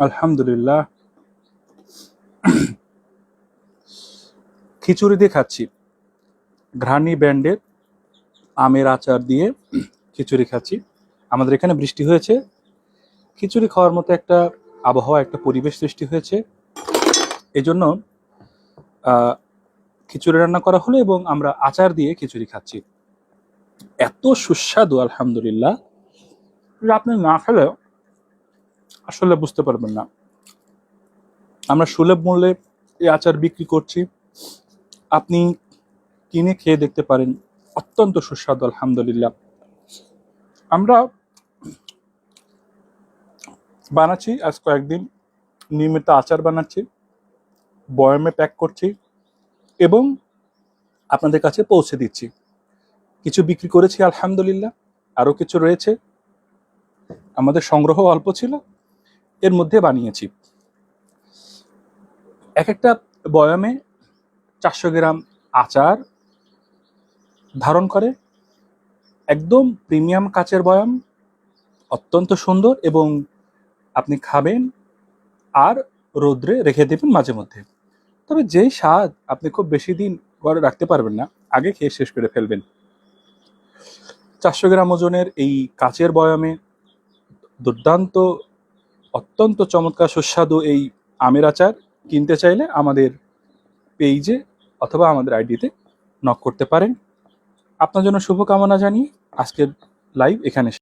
আলহামদুলিল্লাহ, খিচুড়ি দিয়ে খাচ্ছি। ঘ্রাণী ব্র্যান্ডের আমের আচার দিয়ে খিচুড়ি খাচ্ছি। আমাদের এখানে বৃষ্টি হয়েছে, খিচুড়ি খাওয়ার মতো একটা আবহাওয়া, একটা পরিবেশ সৃষ্টি হয়েছে। এজন্য খিচুড়ি রান্না করা হলো এবং আমরা আচার দিয়ে খিচুড়ি খাচ্ছি। এত সুস্বাদু আলহামদুলিল্লাহ, যে আপনি না খেলে আসলে বুঝতে পারবেন না। আমরা সুলভ মূল্যে এই আচার বিক্রি করছি, আপনি কিনে খেয়ে দেখতে পারেন। অত্যন্ত সুস্বাদু আলহামদুলিল্লাহ। আমরা বানাচ্ছি আজ কয়েকদিন, নিয়মিত আচার বানাচ্ছি, বয়ামে প্যাক করছি এবং আপনাদের কাছে পৌঁছে দিচ্ছি। কিছু বিক্রি করেছি আলহামদুলিল্লাহ, আরও কিছু রয়েছে। আমাদের সংগ্রহ অল্প ছিল, এর মধ্যে বানিয়েছি। এক একটা বয়ামে 400 গ্রাম আচার ধারণ করে। একদম প্রিমিয়াম কাচের বয়াম, অত্যন্ত সুন্দর, এবং আপনি খাবেন আর রোদ্রে রেখে দেবেন মাঝে মধ্যে। তবে যেই স্বাদ আপনি খুব বেশি দিন ঘরে রাখতে পারবেন না, আগে খেয়ে শেষ করে ফেলবেন। 400 গ্রাম ওজনের এই কাচের বয়ামে দুর্দান্ত, অত্যন্ত চমৎকার সুস্বাদু এই আমের আচার কিনতে চাইলে আমাদের পেজে অথবা আমাদের আইডিতে নক করতে পারেন। আপনার জন্য শুভকামনা জানিয়ে আজকের লাইভ এখানে